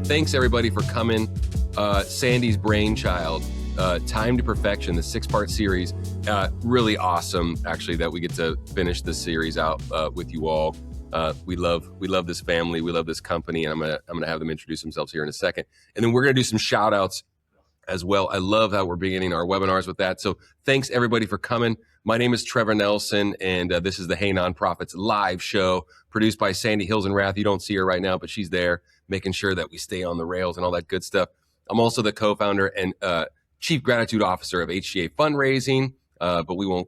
Thanks everybody for coming. Sandy's brainchild, Time to Perfection, the 6-part series. Really awesome, actually, that we get to finish this series out with you all. We love this family. We love this company, and I'm gonna have them introduce themselves here in a second. And then we're gonna do some shout outs as well. I love how we're beginning our webinars with that. So thanks everybody for coming. My name is Trevor Nelson, and this is the Hey Nonprofits live show produced by Sandy Hills and Rath. You don't see her right now, but she's there making sure that we stay on the rails and all that good stuff. I'm also the co-founder and Chief Gratitude Officer of HGA Fundraising, but we won't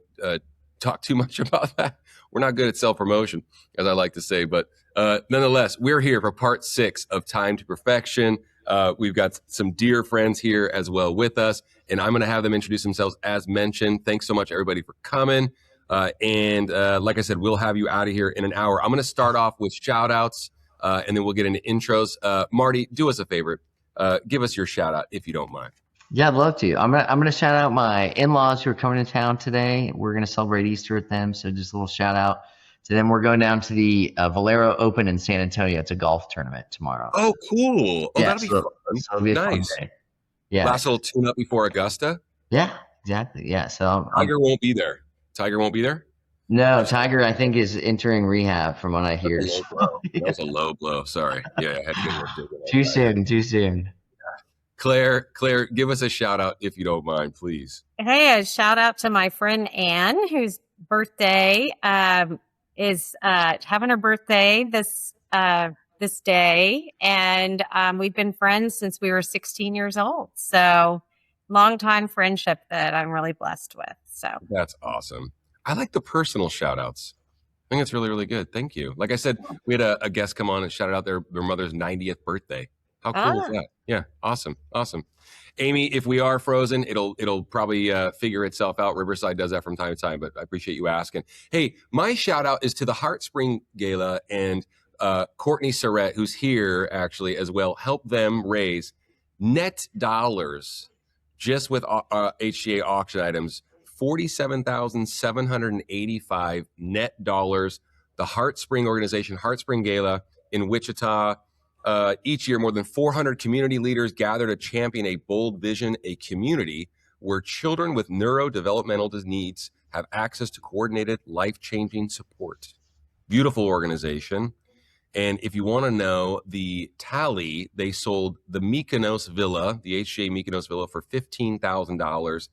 talk too much about that. We're not good at self-promotion, as I like to say, but nonetheless, we're here for part 6 of Time to Perfection. We've got some dear friends here as well with us, and I'm going to have them introduce themselves as mentioned. Thanks so much, everybody, for coming. And like I said, we'll have you out of here in an hour. I'm going to start off with shout outs, and then we'll get into intros. Marty, do us a favor. Give us your shout out if you don't mind. Yeah, I'd love to. I'm gonna shout out my in-laws who are coming to town today. We're gonna celebrate Easter with them, so just a little shout out to them. We're going down to the Valero Open in San Antonio. It's a golf tournament tomorrow. Oh, cool! Oh, yeah, that'll be fun. So it'll be a fun day. Yeah. Last little tune-up before Augusta. Yeah, exactly. Yeah. So Tiger won't be there. Tiger won't be there. No, Tiger, I think, is entering rehab from what I hear. That was a low blow. Sorry. Yeah, I had to get work. Too soon. Claire, give us a shout out if you don't mind, please. Hey, a shout out to my friend Anne, whose birthday is having her birthday this day, and we've been friends since we were 16 years old. So, long time friendship that I'm really blessed with. So that's awesome. I like the personal shout outs. I think it's really, really good. Thank you. Like I said, we had a guest come on and shout out their mother's 90th birthday. How cool is that? Yeah, awesome. Amy, if we are frozen, it'll probably figure itself out. Riverside does that from time to time, but I appreciate you asking. Hey, my shout out is to the Heart Spring Gala and Courtney Surrett, who's here actually as well. Help them raise net dollars just with HGA auction items, $47,785 net dollars. The Heart Spring organization, Heart Spring Gala in Wichita. Each year, more than 400 community leaders gather to champion a bold vision, a community where children with neurodevelopmental needs have access to coordinated, life-changing support. Beautiful organization. And if you want to know the tally, they sold the Mykonos Villa, the HGA Mykonos Villa, for $15,000.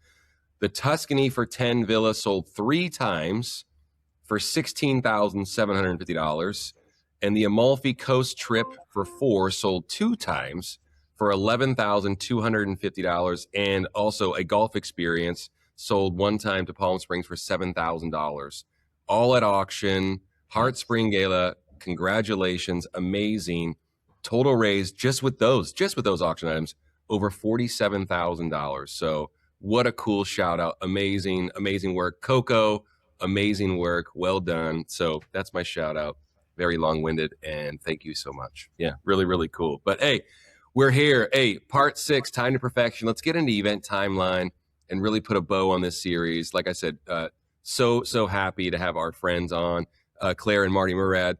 The Tuscany for 10 Villa sold 3 times for $16,750. And the Amalfi Coast trip for 4 sold 2 times for $11,250. And also a golf experience sold 1 time to Palm Springs for $7,000. All at auction. Heart Spring Gala. Congratulations. Amazing. Total raise just with those auction items, over $47,000. So what a cool shout out. Amazing work. Coco, amazing work. Well done. So that's my shout out. Very long-winded, and thank you so much. Yeah, really, really cool. But hey, we're here. Hey, part 6, Time to Perfection. Let's get into event timeline and really put a bow on this series. Like I said, so happy to have our friends on, Claire and Marty Murad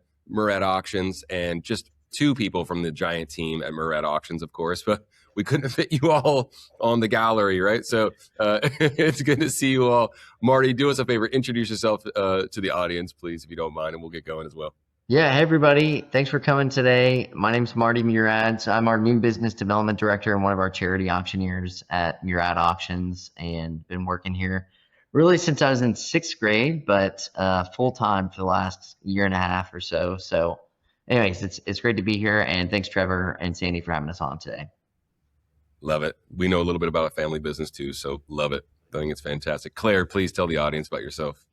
Auctions, and just 2 people from the giant team at Murad Auctions, of course, but we couldn't fit you all on the gallery, right? So it's good to see you all. Marty, do us a favor. Introduce yourself to the audience, please, if you don't mind, and we'll get going as well. Yeah, hey everybody. Thanks for coming today. My name's Marty Murad. So I'm our new business development director and one of our charity auctioneers at Murad Auctions, and been working here really since I was in 6th grade, but full-time for the last year and a half or so. So anyways, it's great to be here, and thanks Trevor and Sandy for having us on today. Love it. We know a little bit about a family business too, so love it. I think it's fantastic. Claire, please tell the audience about yourself.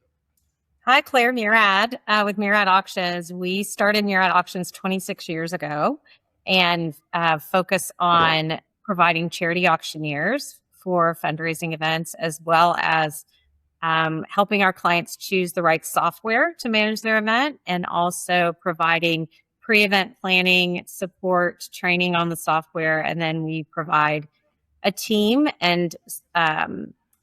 Hi, Claire Murad with Murad Auctions. We started Murad Auctions 26 years ago and focus on providing charity auctioneers for fundraising events, as well as helping our clients choose the right software to manage their event, and also providing pre-event planning, support, training on the software. And then we provide a team and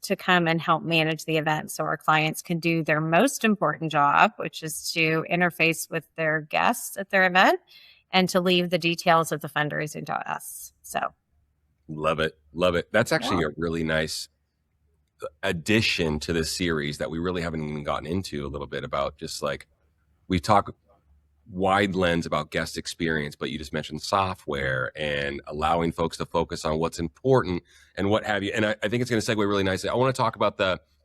to come and help manage the event so our clients can do their most important job, which is to interface with their guests at their event and to leave the details of the fundraising to us. So Love it. Love it. That's actually yeah. a really nice addition to this series that we really haven't even gotten into a little bit about. Just like we talk wide lens about guest experience, but you just mentioned software and allowing folks to focus on what's important and what have you. And I think it's going to segue really nicely. I want to talk about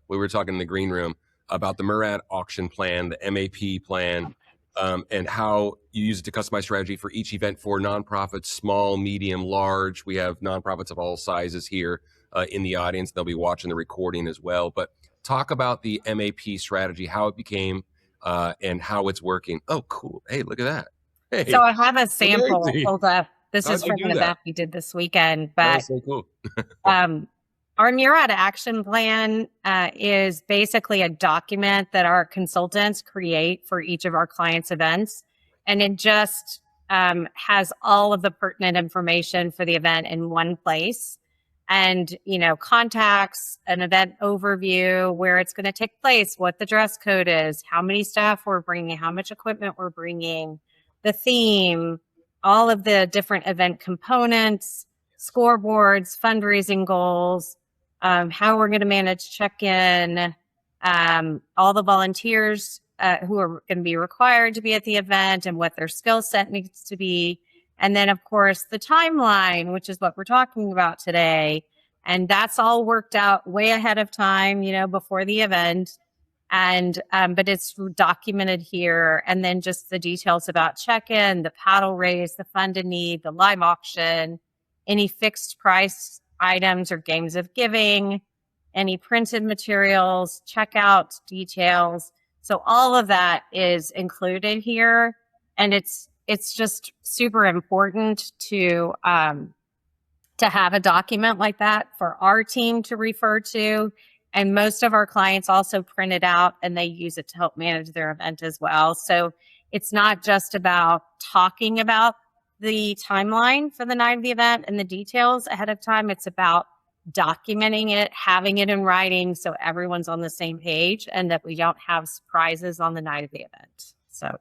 we were talking in the green room about the Murad Auction Plan, the MAP plan, and how you use it to customize strategy for each event for nonprofits, small, medium, large. We have nonprofits of all sizes here in the audience. They'll be watching the recording as well. But talk about the MAP strategy, how it became, and how it's working. Oh, cool. Hey, look at that. Hey, So I have a sample amazing. pulled up. This How'd is you from do an that? event we did this weekend, That but was so cool. our Murad Action Plan is basically a document that our consultants create for each of our clients' events. And it just has all of the pertinent information for the event in one place. And, contacts, an event overview, where it's going to take place, what the dress code is, how many staff we're bringing, how much equipment we're bringing, the theme, all of the different event components, scoreboards, fundraising goals, how we're going to manage check-in, all the volunteers who are going to be required to be at the event and what their skill set needs to be. And then, of course, the timeline, which is what we're talking about today. And that's all worked out way ahead of time, before the event. And, but it's documented here. And then just the details about check-in, the paddle raise, the fund in need, the live auction, any fixed price items or games of giving, any printed materials, checkout details. So all of that is included here. And it's just super important to have a document like that for our team to refer to. And most of our clients also print it out and they use it to help manage their event as well. So it's not just about talking about the timeline for the night of the event and the details ahead of time. It's about documenting it, having it in writing so everyone's on the same page and that we don't have surprises on the night of the event. So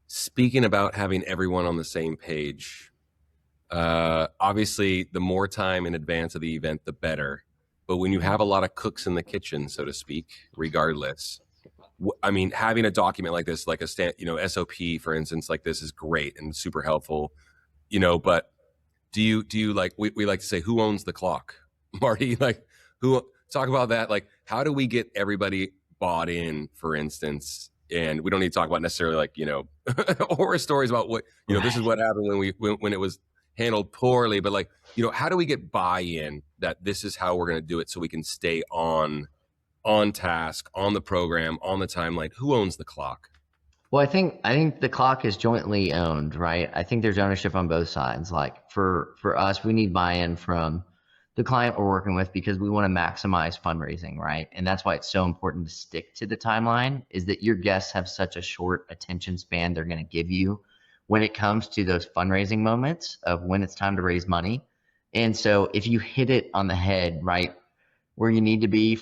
speaking about having everyone on the same page, obviously the more time in advance of the event, the better. But when you have a lot of cooks in the kitchen, so to speak, regardless, I mean, having a document like this, like a SOP, for instance, like this is great and super helpful, but do you like, we like to say, who owns the clock? Marty, like talk about that. Like, how do we get everybody bought in, for instance? And we don't need to talk about necessarily like, horror stories about what, this is what happened when it was handled poorly, but like, how do we get buy-in that this is how we're going to do it so we can stay on task, on the program, on the timeline? Who owns the clock? Well, I think the clock is jointly owned, right? I think there's ownership on both sides. Like for us, we need buy-in from the client we're working with because we want to maximize fundraising, right? And that's why it's so important to stick to the timeline, is that your guests have such a short attention span they're going to give you when it comes to those fundraising moments of when it's time to raise money. And so if you hit it on the head, right, where you need to be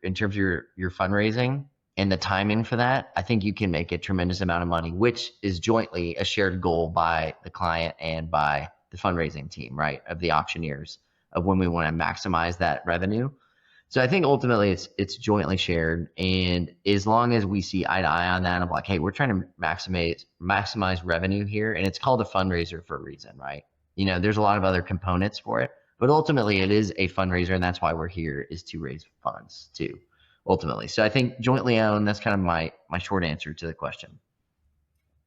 in terms of your fundraising and the timing for that, I think you can make a tremendous amount of money, which is jointly a shared goal by the client and by the fundraising team, right, of the auctioneers, of when we want to maximize that revenue. So I think ultimately it's jointly shared. And as long as we see eye to eye on that, I'm like, hey, we're trying to maximize revenue here. And it's called a fundraiser for a reason, right? There's a lot of other components for it, but ultimately it is a fundraiser. And that's why we're here, is to raise funds too, ultimately. So I think jointly owned, that's kind of my short answer to the question.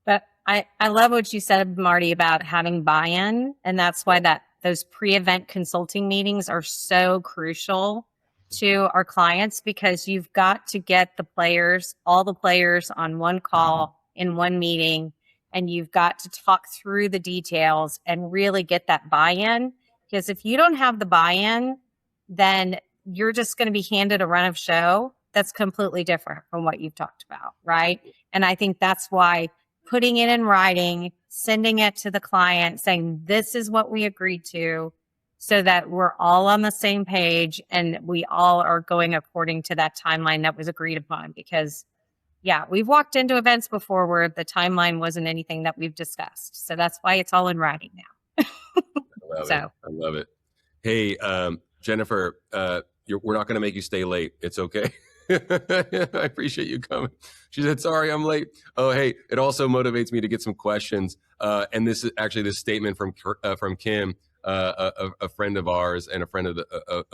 But I love what you said, Marty, about having buy-in. And that's why those pre-event consulting meetings are so crucial to our clients, because you've got to get all the players on one call in one meeting, and you've got to talk through the details and really get that buy-in. Because if you don't have the buy-in, then you're just going to be handed a run of show that's completely different from what you've talked about, right? And I think that's why putting it in writing, sending it to the client, saying this is what we agreed to, so that we're all on the same page and we all are going according to that timeline that was agreed upon. Because Yeah, we've walked into events before where the timeline wasn't anything that we've discussed. So that's why it's all in writing now. I love it. So I love it. Hey, Jennifer, we're not going to make you stay late. It's okay. I appreciate you coming. She said, sorry, I'm late. Oh, hey, it also motivates me to get some questions. And this is actually this statement from Kim, a friend of ours and a friend of the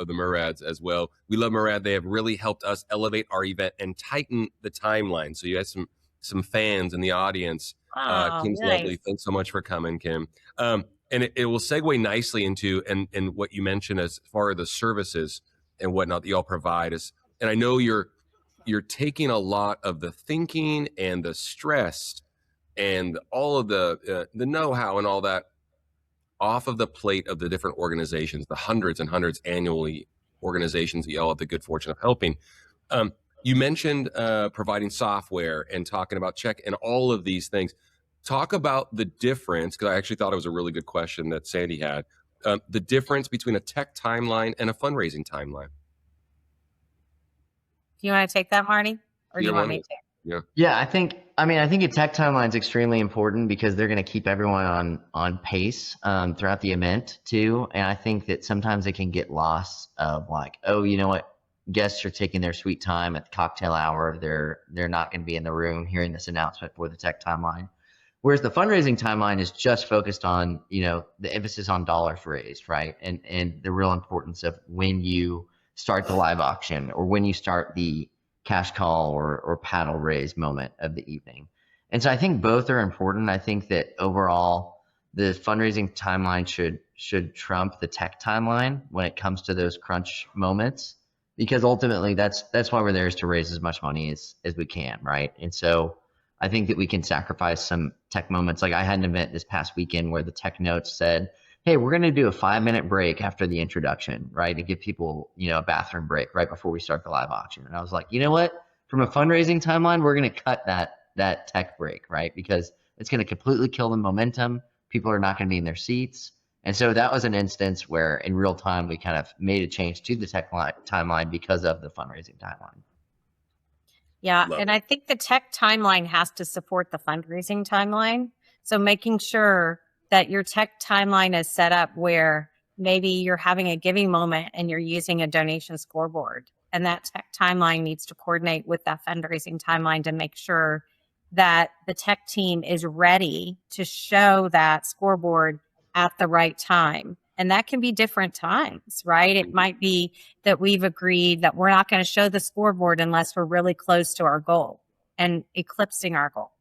Murads as well. We love Murad. They have really helped us elevate our event and tighten the timeline. So you had some fans in the audience. oh, Kim's nice. lovely. Thanks so much for coming, Kim. And it will segue nicely into and what you mentioned as far as the services and whatnot that y'all provide is, and I know you're taking a lot of the thinking and the stress and all of the know-how and all that off of the plate of the different organizations, the hundreds and hundreds annually organizations that y'all have the good fortune of helping. You mentioned providing software and talking about check and all of these things. Talk about the difference, because I actually thought it was a really good question that Sandy had. The difference between a tech timeline and a fundraising timeline. Do you want to take that, Marty? Or do you want me to? Yeah. Yeah, I think a tech timeline is extremely important because they're going to keep everyone on pace throughout the event too. And I think that sometimes it can get lost of like, oh, you know what, guests are taking their sweet time at the cocktail hour. They're not going to be in the room hearing this announcement for the tech timeline. Whereas the fundraising timeline is just focused on, the emphasis on dollars raised, right? And the real importance of when you start the live auction or when you start the cash call or paddle raise moment of the evening. And so I think both are important. I think that overall the fundraising timeline should trump the tech timeline when it comes to those crunch moments, because ultimately that's why we're there, is to raise as much money as we can, right? And so I think that we can sacrifice some tech moments. Like I had an event this past weekend where the tech notes said, hey, we're going to do a 5-minute break after the introduction, right? To give people, a bathroom break right before we start the live auction. And I was like, you know what? From a fundraising timeline, we're going to cut that tech break, right? Because it's going to completely kill the momentum. People are not going to be in their seats. And so that was an instance where in real time, we kind of made a change to the tech timeline because of the fundraising timeline. Yeah, and I think the tech timeline has to support the fundraising timeline. So making sure that your tech timeline is set up where maybe you're having a giving moment and you're using a donation scoreboard. And that tech timeline needs to coordinate with that fundraising timeline to make sure that the tech team is ready to show that scoreboard at the right time. And that can be different times, right? It might be that we've agreed that we're not going to show the scoreboard unless we're really close to our goal and eclipsing our goal.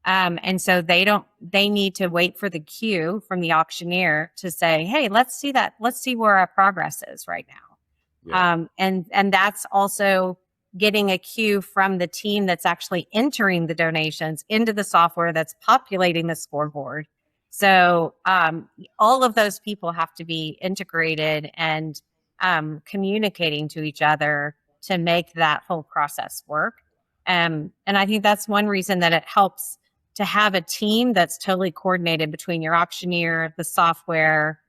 And so they need to wait for the cue from the auctioneer to say, hey, let's see where our progress is right now. Yeah. And that's also getting a cue from the team that's actually entering the donations into the software that's populating the scoreboard. So all of those people have to be integrated and communicating to each other to make that whole process work. And I think that's one reason that it helps to have a team that's totally coordinated between your auctioneer, the software,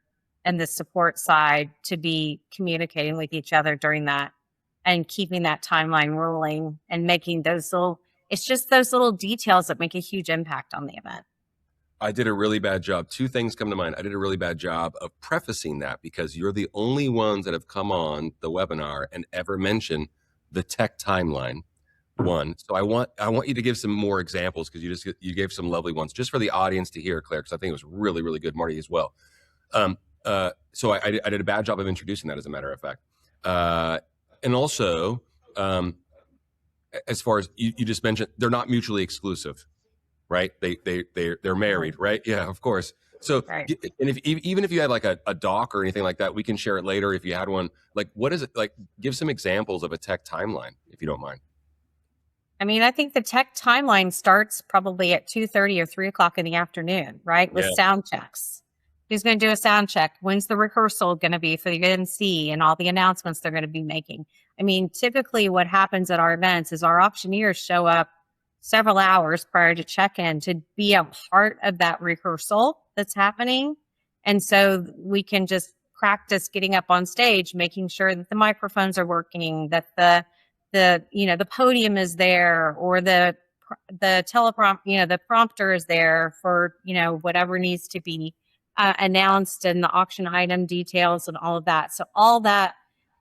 and the support side to be communicating with each other during that and keeping that timeline rolling and making it's just those little details that make a huge impact on the event. I did a really bad job. Two things come to mind. I did a really bad job of prefacing that because you're the only ones that have come on the webinar and ever mentioned the tech timeline. One. So I want you to give some more examples because you gave some lovely ones just for the audience to hear, Claire, because I think it was really, really good. Marty as well. So I did a bad job of introducing that, as a matter of fact. And also, as far as you just mentioned, they're not mutually exclusive, right? They're married, right? Yeah, of course. So, right. And even if you had like a doc or anything like that, we can share it later if you had one. Like, what is it like? Give some examples of a tech timeline, if you don't mind. I mean, I think the tech timeline starts probably at 2:30 or 3 o'clock in the afternoon, right? With sound checks. Who's going to do a sound check? When's the rehearsal going to be for the MC and all the announcements they're going to be making? I mean, typically what happens at our events is our auctioneers show up several hours prior to check-in to be a part of that rehearsal that's happening. And so we can just practice getting up on stage, making sure that the microphones are working, that the the podium is there, or the teleprompt, the prompter is there for, whatever needs to be announced, and the auction item details and all of that. So all that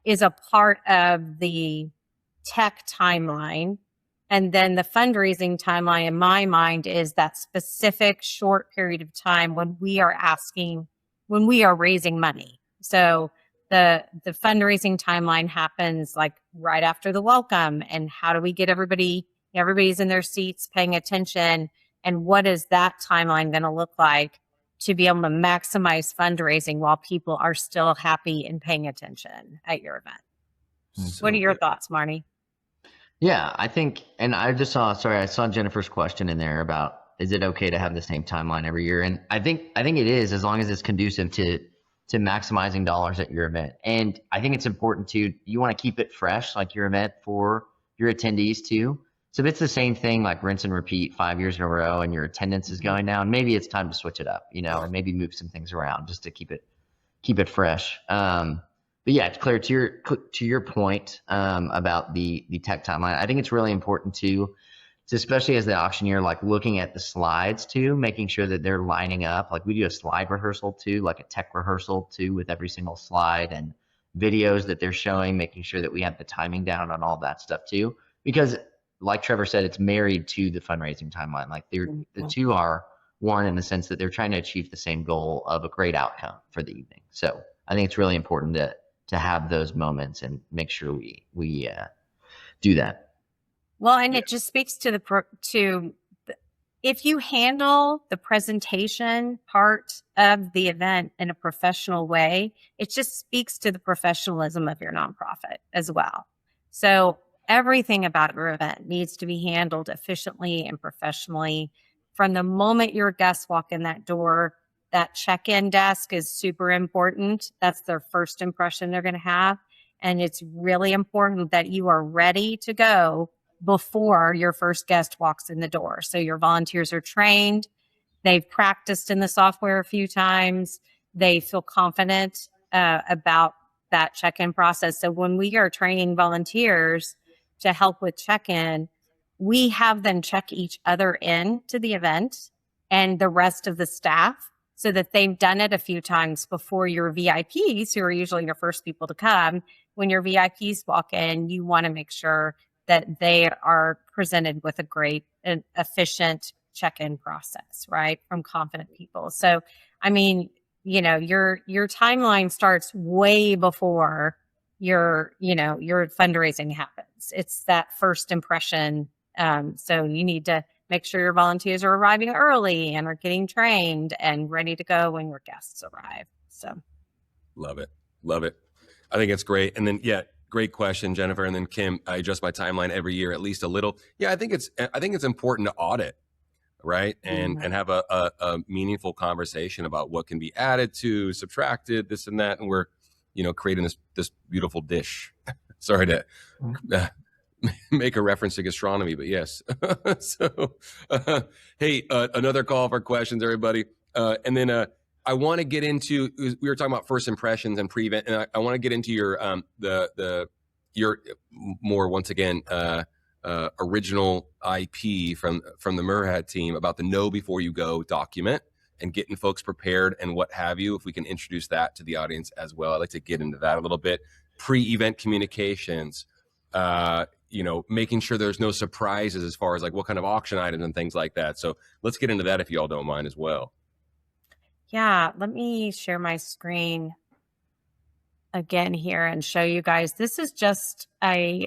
is a part of the tech timeline. And then the fundraising timeline, in my mind, is that specific short period of time when we are raising money. So the fundraising timeline happens like right after the welcome. And how do we get everybody's in their seats paying attention? And what is that timeline going to look like to be able to maximize fundraising while people are still happy and paying attention at your event? What are your thoughts, Marty? Yeah, I think, and I saw Jennifer's question in there about, is it okay to have the same timeline every year? And I think it is, as long as it's conducive to maximizing dollars at your event. And I think it's important you want to keep it fresh, like your event, for your attendees too. So if it's the same thing, like rinse and repeat 5 years in a row, and your attendance is going down, maybe it's time to switch it up, and maybe move some things around just to keep it fresh. But yeah, it's clear to your point about the tech timeline. I think it's really important to especially as the auctioneer, like looking at the slides too, making sure that they're lining up. Like we do a slide rehearsal too, like a tech rehearsal too, with every single slide and videos that they're showing, making sure that we have the timing down on all that stuff too. Because like Trevor said, it's married to the fundraising timeline. Like the two are one in the sense that they're trying to achieve the same goal of a great outcome for the evening. So I think it's really important to have those moments and make sure we do that. Well, and it just speaks to if you handle the presentation part of the event in a professional way, it just speaks to the professionalism of your nonprofit as well. So everything about your event needs to be handled efficiently and professionally. From the moment your guests walk in that door, that check-in desk is super important. That's their first impression they're going to have. And it's really important that you are ready to go before your first guest walks in the door. So your volunteers are trained. They've practiced in the software a few times. They feel confident about that check-in process. So when we are training volunteers to help with check-in, we have them check each other in to the event and the rest of the staff, so that they've done it a few times before your VIPs, who are usually your first people to come. When your VIPs walk in, you want to make sure that they are presented with a great and efficient check-in process, right? From confident people. So, I mean, your timeline starts way before your fundraising happens. It's that first impression. So you need to make sure your volunteers are arriving early and are getting trained and ready to go when your guests arrive. So, love it. I think it's great. And then, great question, Jennifer. And then Kim, I adjust my timeline every year, at least a little. Yeah, I think it's important to audit, right? And have a meaningful conversation about what can be added to, subtracted, this and that. And we're, creating this beautiful dish. Sorry to make a reference to gastronomy, but yes. So, hey, another call for questions, everybody. And then I want to get into, we were talking about first impressions and pre-event, and I want to get into your your more, once again, original IP from the Murad team about the know before you go document and getting folks prepared and what have you. If we can introduce that to the audience as well, I'd like to get into that a little bit. Pre-event communications, making sure there's no surprises as far as like what kind of auction items and things like that. So let's get into that if you all don't mind as well. Yeah, let me share my screen again here and show you guys. This is just a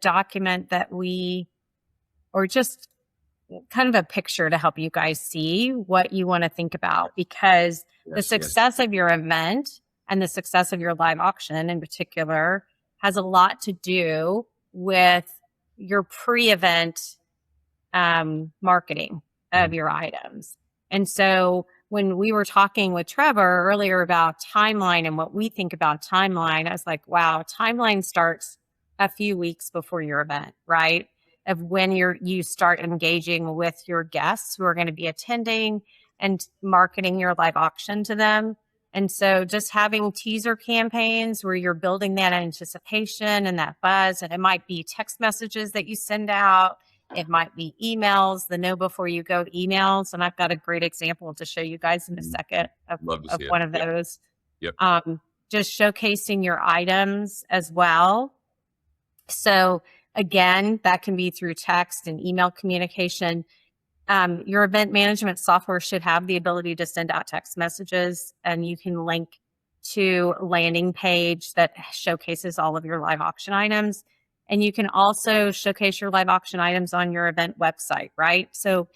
document that or just kind of a picture to help you guys see what you want to think about, because the success of your event and the success of your live auction in particular has a lot to do with your pre-event marketing of your items. And so when we were talking with Trevor earlier about timeline and what we think about timeline, I was like, wow, timeline starts a few weeks before your event, right? Of when you start engaging with your guests who are going to be attending and marketing your live auction to them. And so just having teaser campaigns where you're building that anticipation and that buzz, and it might be text messages that you send out. It might be emails, the know before you go emails. And I've got a great example to show you guys in a second of See one it. of those. Yep. Just showcasing your items as well. So again, that can be through text and email communication. Your event management software should have the ability to send out text messages, and you can link to a landing page that showcases all of your live auction items. And you can also showcase your live auction items on your event website, right? So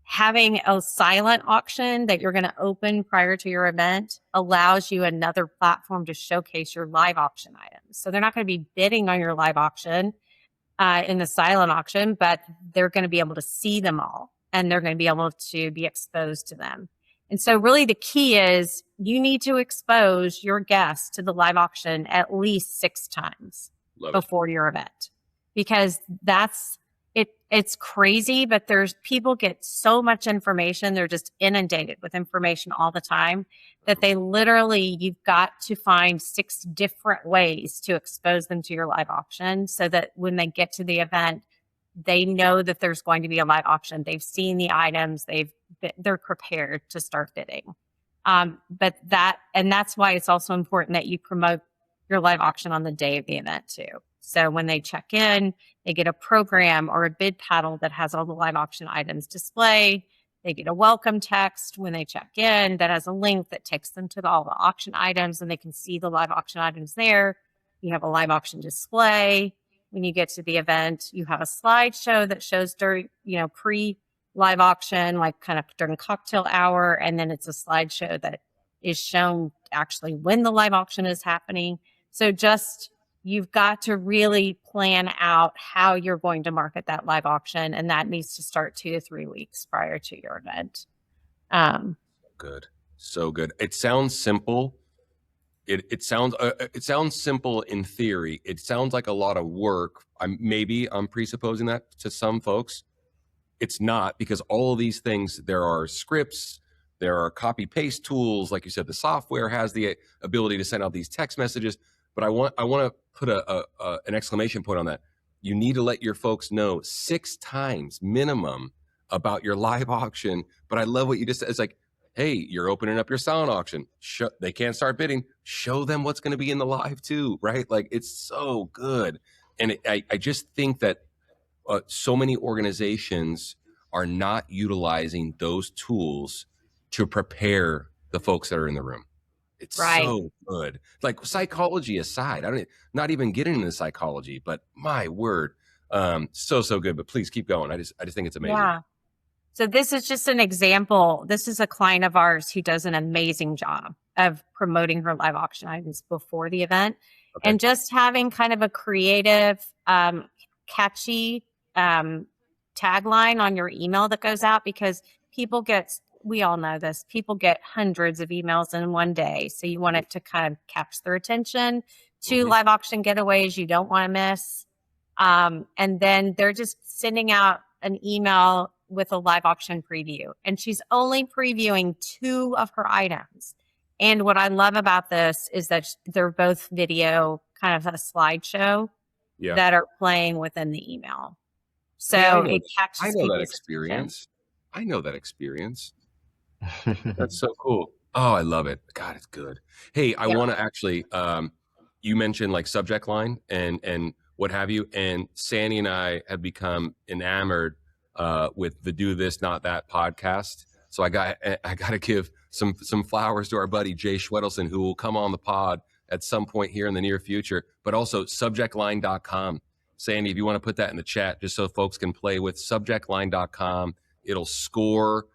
having a silent auction that you're going to open prior to your event allows you another platform to showcase your live auction items. So they're not going to be bidding on your live auction in the silent auction, but they're going to be able to see them all, and they're going to be able to be exposed to them. And so really the key is you need to expose your guests to the live auction at least 6 times before your event, because that's it. It's crazy, but people get so much information. They're just inundated with information all the time that you've got to find 6 different ways to expose them to your live auction so that when they get to the event, they know that there's going to be a live auction. They've seen the items. They're prepared to start bidding. But that's why it's also important that you promote your live auction on the day of the event too. So when they check in, they get a program or a bid paddle that has all the live auction items displayed. They get a welcome text when they check in that has a link that takes them to all the auction items, and they can see the live auction items there. You have a live auction display. When you get to the event, you have a slideshow that shows during, pre-live auction, like kind of during cocktail hour. And then it's a slideshow that is shown actually when the live auction is happening. So you've got to really plan out how you're going to market that live auction. And that needs to start 2 to 3 weeks prior to your event. Good. So good. It sounds simple. It sounds simple in theory. It sounds like a lot of work. I'm presupposing that to some folks. It's not, because all of these things, there are scripts, there are copy paste tools. Like you said, the software has the ability to send out these text messages. But I want to put an exclamation point on that. You need to let your folks know 6 times minimum about your live auction. But I love what you just said. It's like, hey, you're opening up your silent auction. They can't start bidding. Show them what's going to be in the live too, right? Like, it's so good. And I just think that so many organizations are not utilizing those tools to prepare the folks that are in the room. It's right. So good. Like, psychology aside, not even getting into psychology, but my word, so good. But please keep going. I just think it's amazing. Yeah. So this is just an example. This is a client of ours who does an amazing job of promoting her live auction items before the event. Okay. And just having kind of a creative, catchy tagline on your email that goes out, because we all know this, people get hundreds of emails in one day. So you want it to kind of catch their attention. 2 live auction getaways you don't want to miss. And then they're just sending out an email with a live auction preview, and she's only previewing 2 of her items. And what I love about this is that they're both video, kind of a slideshow that are playing within the email. So it catches I know that experience. I know that experience. That's so cool. Oh, I love it. God, it's good. Hey, I want to actually, you mentioned like subject line and what have you. And Sandy and I have become enamored with the Do This, Not That podcast. So I got to give some flowers to our buddy Jay Schwedelson, who will come on the pod at some point here in the near future, but also subjectline.com. Sandy, if you want to put that in the chat, just so folks can play with subjectline.com, it'll score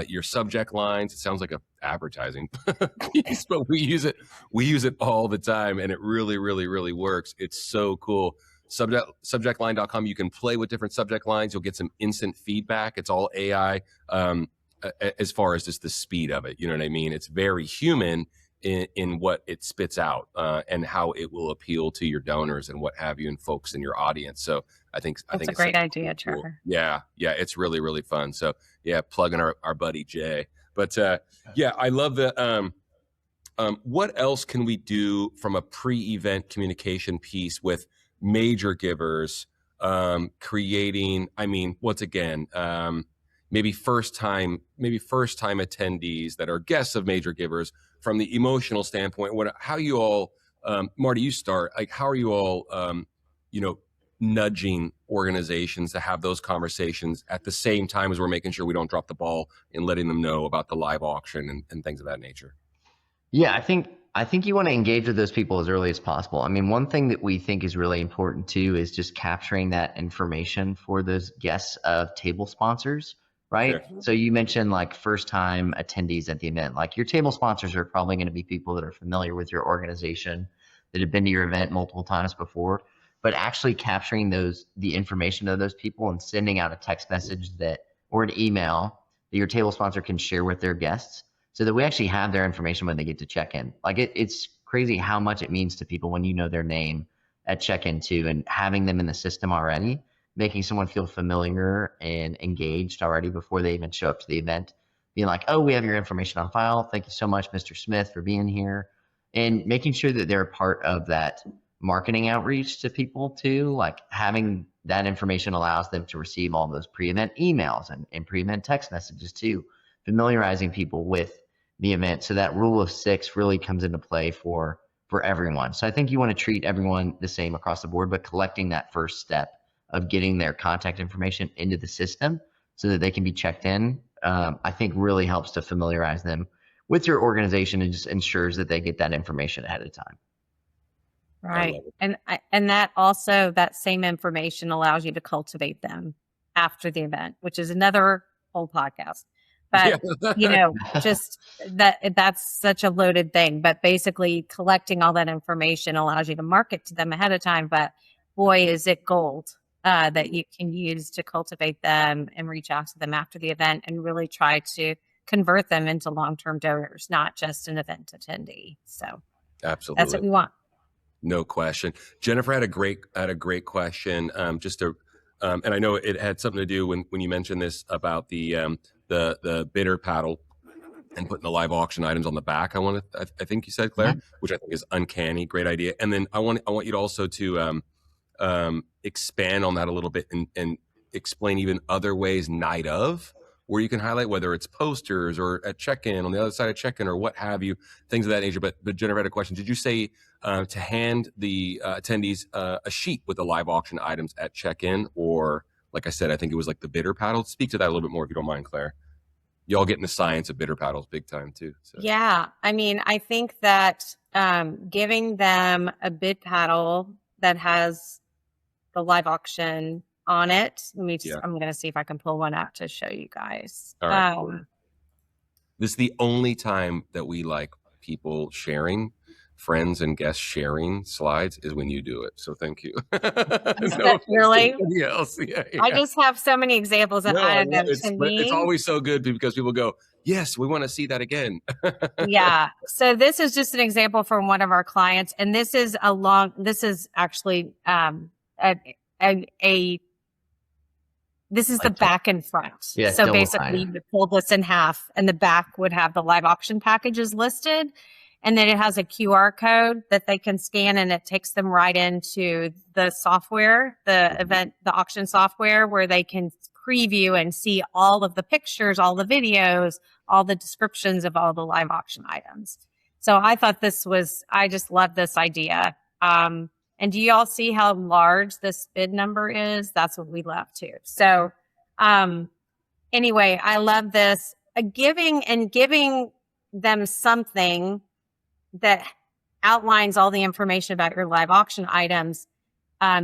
your subject lines. It sounds like a advertising piece, but we use it all the time, and it really, really, really works. It's so cool. Subjectline.com. You can play with different subject lines. You'll get some instant feedback. It's all AI as far as just the speed of it. You know what I mean? It's very human in what it spits out and how it will appeal to your donors and what have you, and folks in your audience. So I think it's a it's great idea, Trevor. Cool. Yeah, it's really, really fun. So yeah, plugging our buddy Jay. But I love the what else can we do from a pre-event communication piece with major givers, creating, I mean, once again, maybe first time attendees that are guests of major givers from the emotional standpoint. How you all, Marty, you start, like, how are you all, nudging organizations to have those conversations at the same time as we're making sure we don't drop the ball and letting them know about the live auction and things of that nature? Yeah, I think you want to engage with those people as early as possible. I mean, one thing that we think is really important too is just capturing that information for those guests of table sponsors, right? Sure. So you mentioned like first time attendees at the event. Like your table sponsors are probably going to be people that are familiar with your organization, that have been to your event multiple times before, but actually capturing the information of those people and sending out a text message or an email that your table sponsor can share with their guests, so that we actually have their information when they get to check-in. Like it's crazy how much it means to people when you know their name at check-in too, and having them in the system already, making someone feel familiar and engaged already before they even show up to the event, being like, oh, we have your information on file. Thank you so much, Mr. Smith, for being here. And making sure that they're a part of that marketing outreach to people too. Like having that information allows them to receive all those pre-event emails and pre-event text messages too, familiarizing people with the event. So that rule of 6 really comes into play for everyone. So I think you want to treat everyone the same across the board, but collecting that first step of getting their contact information into the system so that they can be checked in, I think really helps to familiarize them with your organization and just ensures that they get that information ahead of time. Right. And that also, that same information allows you to cultivate them after the event, which is another whole podcast. But, just that's such a loaded thing. But basically collecting all that information allows you to market to them ahead of time. But boy, is it gold that you can use to cultivate them and reach out to them after the event and really try to convert them into long-term donors, not just an event attendee. So Absolutely. that's what we want. No question. Jennifer had a great question. Just to, and I know it had something to do when you mentioned this about the bidder paddle and putting the live auction items on the back. I think you said, Claire, which I think is uncanny. Great idea. And then I want you to also to expand on that a little bit and explain even other ways night of, where you can highlight whether it's posters or at check-in, on the other side of check-in, or what have you, things of that nature. But Jennifer had a question. Did you say to hand the attendees a sheet with the live auction items at check-in, or like I said, I think it was like the bidder paddle? Speak to that a little bit more if you don't mind, Claire. Y'all getting the science of bidder paddles big time too. So. Yeah, I mean, I think that giving them a bid paddle that has the live auction on it. I'm going to see if I can pull one out to show you guys. All right. This is the only time that we like people sharing, friends and guests sharing slides, is when you do it. So thank you. Really? Else. Yeah. I just have so many examples that it's always so good because people go, yes, we want to see that again. Yeah. So this is just an example from one of our clients. And this is actually this is the back and front. Yeah, so basically you fold this in half and the back would have the live auction packages listed. And then it has a QR code that they can scan and it takes them right into the software, the auction software, where they can preview and see all of the pictures, all the videos, all the descriptions of all the live auction items. So I thought I just love this idea. And do you all see how large this bid number is? That's what we love too. So anyway, I love this. Giving them something that outlines all the information about your live auction items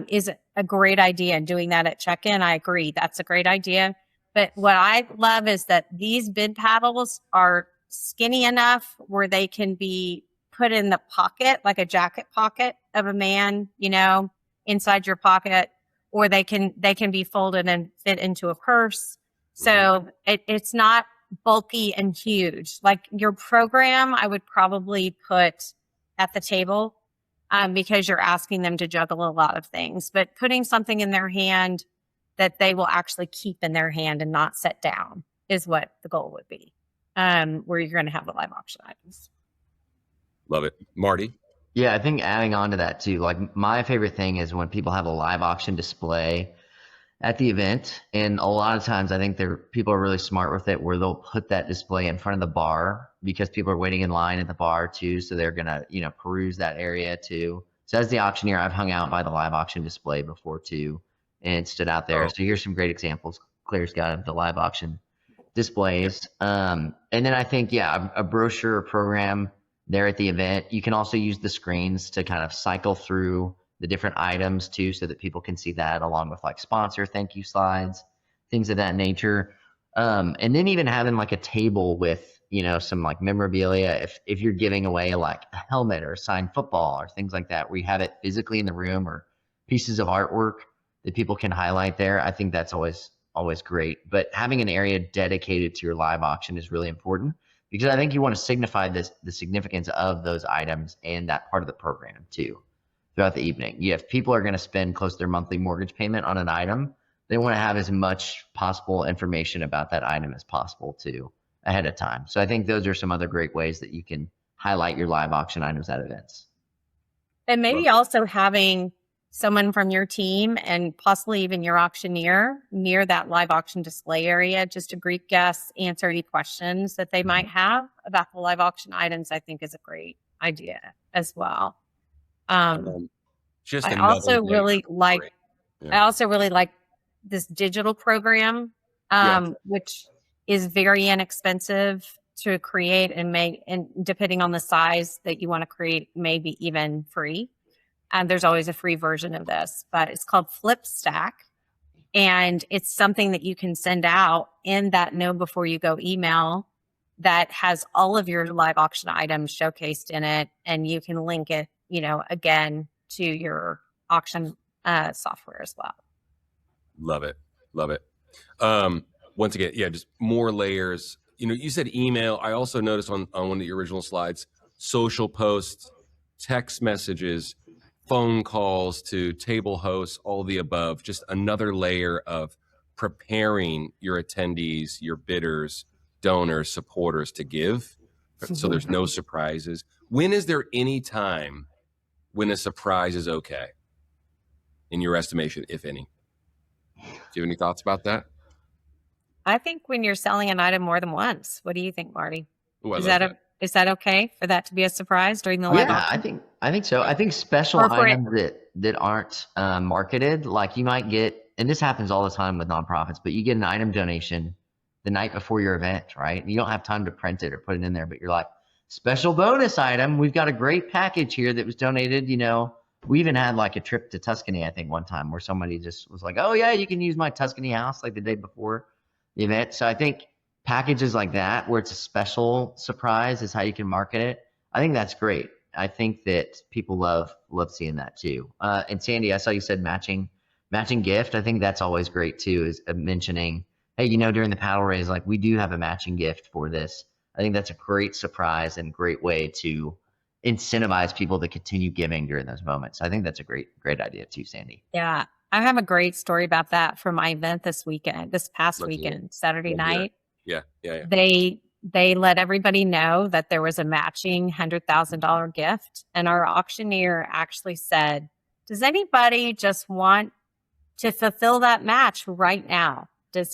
is a great idea. And doing that at check-in, I agree. That's a great idea. But what I love is that these bid paddles are skinny enough where they can be put in the pocket, like a jacket pocket of a man, inside your pocket, or they can be folded and fit into a purse. So it's not bulky and huge. Like your program, I would probably put at the table because you're asking them to juggle a lot of things. But putting something in their hand that they will actually keep in their hand and not set down is what the goal would be, where you're going to have the live auction items. Love it. Marty? Yeah, I think adding on to that too, like my favorite thing is when people have a live auction display at the event. And a lot of times I think people are really smart with it where they'll put that display in front of the bar because people are waiting in line at the bar too. So they're going to, peruse that area too. So as the auctioneer, I've hung out by the live auction display before too and stood out there. Oh, So here's some great examples. Claire's got the live auction displays. And then I think, yeah, a brochure program there at the event. You can also use the screens to kind of cycle through the different items too, so that people can see that along with like sponsor thank you slides, things of that nature. And then even having like a table with, some like memorabilia, if you're giving away like a helmet or a signed football or things like that, where you have it physically in the room or pieces of artwork that people can highlight there. I think that's always great. But having an area dedicated to your live auction is really important because I think you want to signify the significance of those items and that part of the program too throughout the evening. If people are going to spend close to their monthly mortgage payment on an item, they want to have as much possible information about that item as possible too ahead of time. So I think those are some other great ways that you can highlight your live auction items at events. And maybe also having someone from your team and possibly even your auctioneer near that live auction display area just to greet guests, answer any questions that they might have about the live auction items, I think is a great idea as well. Just I also really like Yeah. I also really like this digital program, which is very inexpensive to create and make, and depending on the size that you want to create, maybe even free. And there's always a free version of this, but it's called Flip Stack. And it's something that you can send out in that know before you go email that has all of your live auction items showcased in it. And you can link it, again to your auction software as well. Love it. Love it. Once again, just more layers. You said email. I also noticed on one of the original slides, social posts, text messages, phone calls to table hosts, all the above. Just another layer of preparing your attendees, your bidders, donors, supporters to give. So there's no surprises. When is there any time when a surprise is okay, in your estimation, if any? Do you have any thoughts about that? I think when you're selling an item more than once. What do you think, Marty? Ooh, I Is love that is that okay for that to be a surprise during the live auction? I think so. I think special Or for items that aren't marketed, like you might get, and this happens all the time with nonprofits, but you get an item donation the night before your event, right? And you don't have time to print it or put it in there, but you're like, special bonus item. We've got a great package here that was donated. We even had like a trip to Tuscany, I think, one time where somebody just was like, oh yeah, you can use my Tuscany house like the day before the event. So I think packages like that, where it's a special surprise, is how you can market it. I think that's great. I think that people love seeing that too. And Sandy, I saw you said matching gift. I think that's always great too, is mentioning, hey, during the paddle raise, like we do have a matching gift for this. I think that's a great surprise and great way to incentivize people to continue giving during those moments. I think that's a great idea too, Sandy. Yeah. I have a great story about that for my event this past weekend, Saturday night. Yeah. They let everybody know that there was a matching $100,000 gift. And our auctioneer actually said, does anybody just want to fulfill that match right now?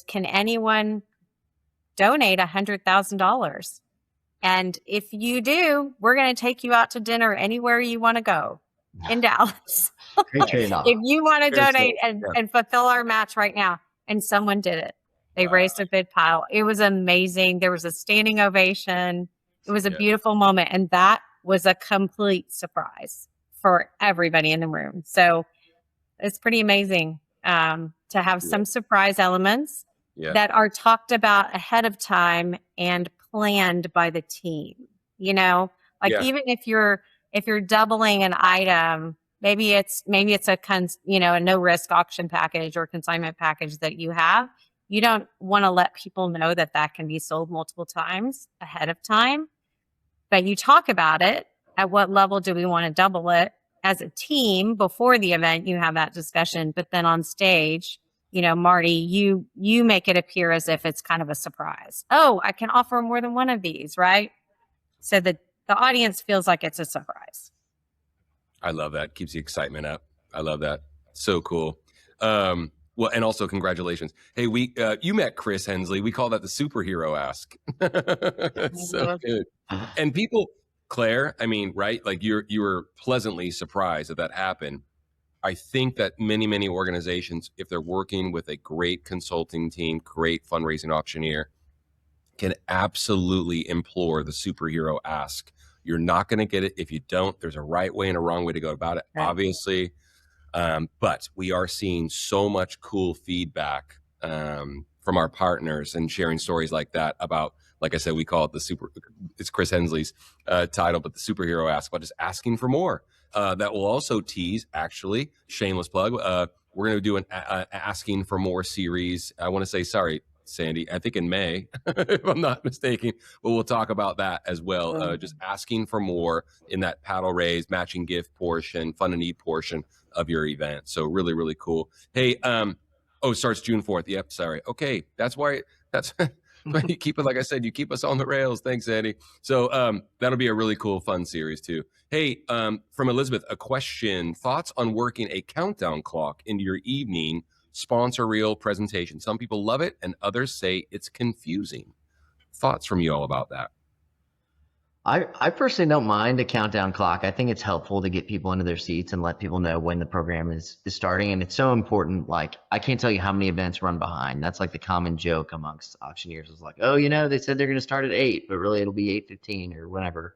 Can anyone donate $100,000? And if you do, we're going to take you out to dinner anywhere you want to go in Dallas. If you want to donate and fulfill our match right now. And someone did it. They raised a bid pile. It was amazing. There was a standing ovation. It was a beautiful moment. And that was a complete surprise for everybody in the room. So it's pretty amazing to have some surprise elements that are talked about ahead of time and planned by the team. Even if you're doubling an item, maybe it's a no risk auction package or consignment package that you have. You don't want to let people know that can be sold multiple times ahead of time, but you talk about it. At what level do we want to double it as a team before the event? You have that discussion, but then on stage, Marty, you make it appear as if it's kind of a surprise. Oh, I can offer more than one of these, right? So the the audience feels like it's a surprise. I love that. Keeps the excitement up. I love that. So cool. Well, and also congratulations. Hey, you met Chris Hensley. We call that the superhero ask. That's so good. And people, Claire, I mean, right? Like you were pleasantly surprised that happened. I think that many organizations, if they're working with a great consulting team, great fundraising auctioneer, can absolutely implore the superhero ask. You're not going to get it if you don't. There's a right way and a wrong way to go about it, Right. obviously. But we are seeing so much cool feedback from our partners and sharing stories like that about, like I said, we call it it's Chris Hensley's title, but the superhero ask, about just asking for more. That will also tease, actually, shameless plug. We're going to do an asking for more series. I want to say, sorry, Sandy, I think in May, if I'm not mistaken, but we'll talk about that as well. Just asking for more in that paddle raise, matching gift portion, fun and need portion of your event. So really, really cool. Hey, it starts June 4th. Yep. Sorry. Okay. That's why you keep it, like I said, you keep us on the rails. Thanks, Andy. So that'll be a really cool, fun series too. Hey, from Elizabeth, a question: thoughts on working a countdown clock into your evening sponsor reel presentation? Some people love it and others say it's confusing. Thoughts from you all about that? I personally don't mind a countdown clock. I think it's helpful to get people into their seats and let people know when the program is starting. And it's so important. Like, I can't tell you how many events run behind. That's like the common joke amongst auctioneers is like, oh, they said they're going to start at 8, but really it'll be 8:15 or whatever.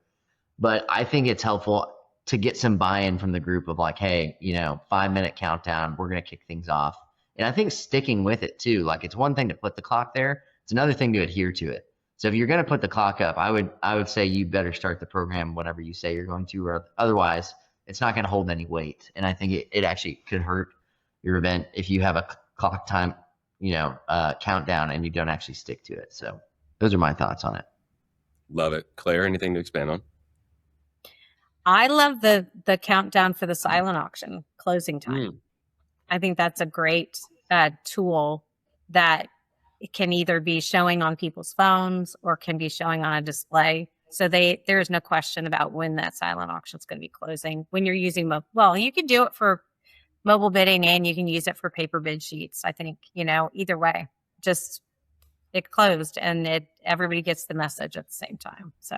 But I think it's helpful to get some buy-in from the group of like, hey, 5-minute countdown, we're going to kick things off. And I think sticking with it too. Like, it's one thing to put the clock there. It's another thing to adhere to it. So if you're going to put the clock up, I would say you better start the program whenever you say you're going to, or otherwise it's not going to hold any weight. And I think it actually could hurt your event if you have a clock time, countdown and you don't actually stick to it. So those are my thoughts on it. Love it. Claire, anything to expand on? I love the countdown for the silent auction closing time. I think that's a great tool that it can either be showing on people's phones or can be showing on a display. So there's no question about when that silent auction is going to be closing. When you're using you can do it for mobile bidding and you can use it for paper bid sheets. I think, either way, just it closed and everybody gets the message at the same time. So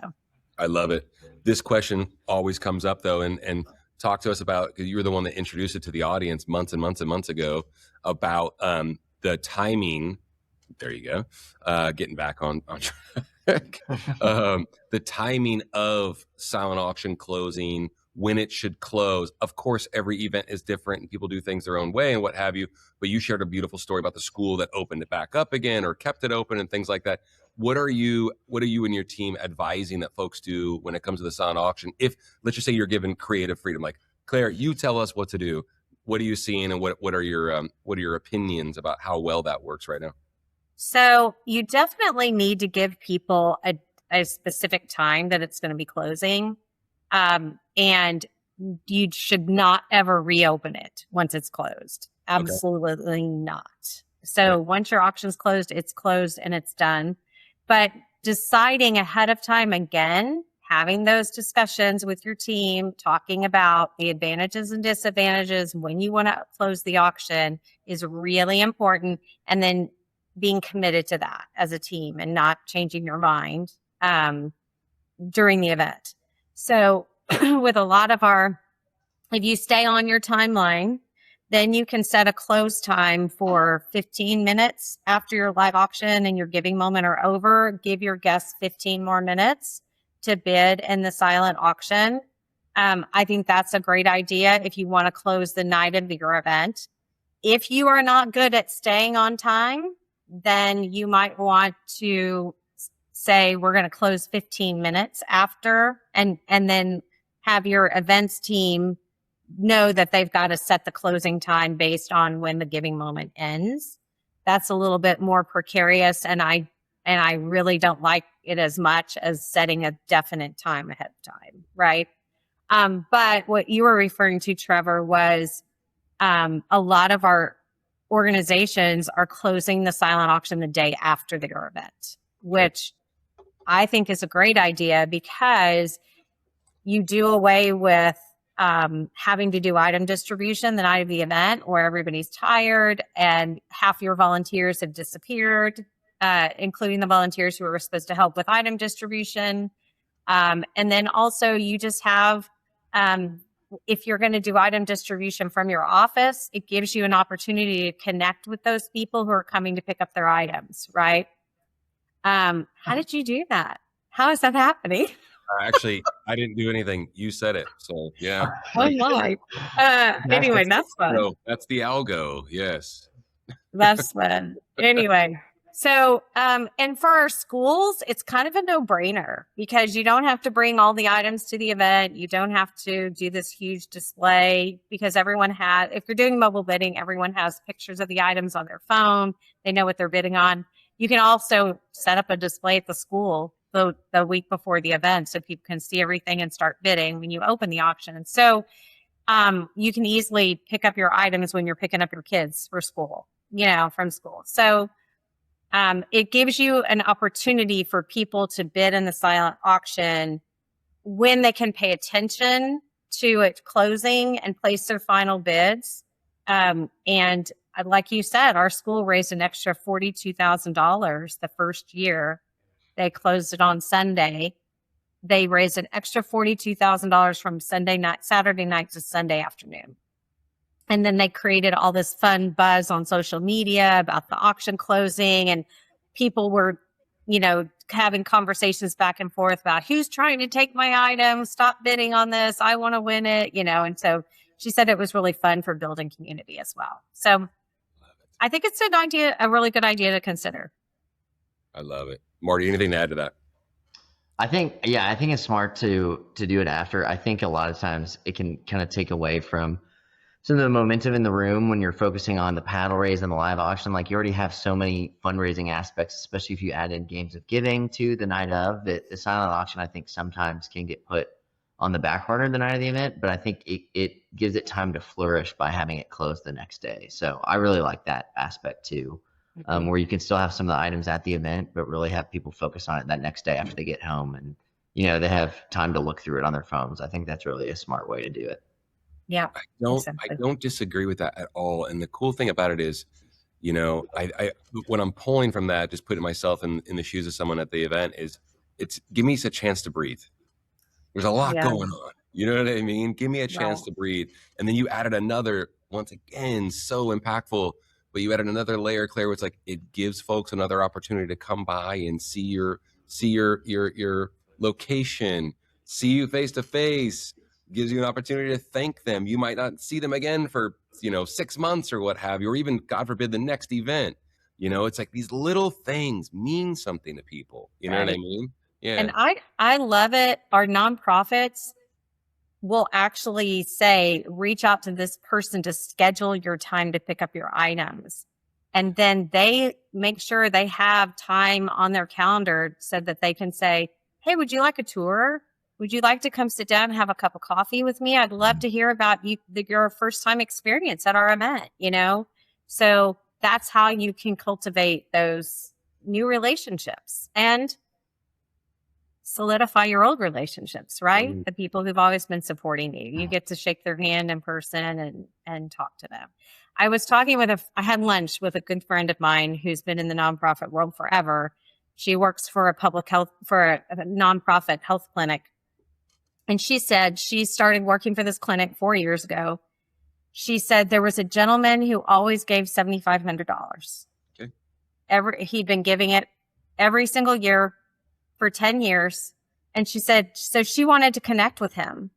I love it. This question always comes up though, and talk to us about, because you were the one that introduced it to the audience months and months and months ago, about the timing. There you go. Getting back on track. The timing of silent auction closing, when it should close. Of course, every event is different and people do things their own way and what have you. But you shared a beautiful story about the school that opened it back up again or kept it open and things like that. What are you and your team advising that folks do when it comes to the silent auction? If, let's just say, you're given creative freedom, like, Claire, you tell us what to do. What are you seeing, and what are your opinions about how well that works right now? So you definitely need to give people a specific time that it's going to be closing. And you should not ever reopen it once it's closed. Absolutely not. So once your auction's closed, it's closed and it's done. But deciding ahead of time, again, having those discussions with your team, talking about the advantages and disadvantages when you want to close the auction is really important. And then being committed to that as a team and not changing your mind during the event. So with a lot of if you stay on your timeline, then you can set a close time for 15 minutes after your live auction and your giving moment are over. Give your guests 15 more minutes to bid in the silent auction. I think that's a great idea if you want to close the night of your event. If you are not good at staying on time, then you might want to say we're going to close 15 minutes after and then have your events team know that they've got to set the closing time based on when the giving moment ends. That's a little bit more precarious, and I really don't like it as much as setting a definite time ahead of time, right? But what you were referring to, Trevor, was a lot of our organizations are closing the silent auction the day after their event, which I think is a great idea because you do away with having to do item distribution the night of the event where everybody's tired and half your volunteers have disappeared, including the volunteers who were supposed to help with item distribution. And then also you just have, if you're going to do item distribution from your office, it gives you an opportunity to connect with those people who are coming to pick up their items, right? How did you do that? How is that happening? Actually, I didn't do anything. You said it. So yeah. Oh my. Anyway, that's fun. So that's the algo. Yes. That's fun. Anyway, so and for our schools, it's kind of a no-brainer because you don't have to bring all the items to the event. You don't have to do this huge display because everyone has, if you're doing mobile bidding, everyone has pictures of the items on their phone. They know what they're bidding on. You can also set up a display at the school the week before the event so people can see everything and start bidding when you open the auction. And so you can easily pick up your items when you're picking up your kids for school, from school. So it gives you an opportunity for people to bid in the silent auction when they can pay attention to it closing and place their final bids. And like you said, our school raised an extra $42,000 the first year. They closed it on Sunday. They raised an extra $42,000 from Saturday night to Sunday afternoon. And then they created all this fun buzz on social media about the auction closing, and people were, having conversations back and forth about who's trying to take my item, stop bidding on this, I want to win it, and so she said it was really fun for building community as well. So I think it's a really good idea to consider. I love it. Marty, anything to add to that? I think it's smart to do it after. I think a lot of times it can kind of take away from some of the momentum in the room when you're focusing on the paddle raise and the live auction. Like, you already have so many fundraising aspects, especially if you add in games of giving to the night of. The silent auction, I think, sometimes can get put on the back burner the night of the event, but I think it gives it time to flourish by having it closed the next day. So I really like that aspect too. Where you can still have some of the items at the event, but really have people focus on it that next day after they get home, and they have time to look through it on their phones. I think that's really a smart way to do it. Yeah, I don't disagree with that at all. And the cool thing about it is, I when I'm pulling from that, just putting myself in the shoes of someone at the event, is it's give me a chance to breathe. There's a lot going on. You know what I mean? Give me a chance to breathe. And then you added another, once again, so impactful. But you added another layer, Claire, where it's like it gives folks another opportunity to come by and see your location, see you face to face, gives you an opportunity to thank them. You might not see them again for 6 months or what have you, or even, God forbid, the next event. It's like these little things mean something to people. You know what I mean? Yeah. And I love it. Our nonprofits will actually say, reach out to this person to schedule your time to pick up your items. And then they make sure they have time on their calendar so that they can say, hey, would you like a tour? Would you like to come sit down and have a cup of coffee with me? I'd love to hear about your first time experience at our event, So that's how you can cultivate those new relationships and solidify your old relationships, right? Mm-hmm. The people who've always been supporting you. You get to shake their hand in person and talk to them. I was talking I had lunch with a good friend of mine who's been in the nonprofit world forever. She works for a nonprofit health clinic. And she said she started working for this clinic 4 years ago. She said there was a gentleman who always gave $7,500. Okay. He'd been giving it every single year for 10 years. And she said, so she wanted to connect with him.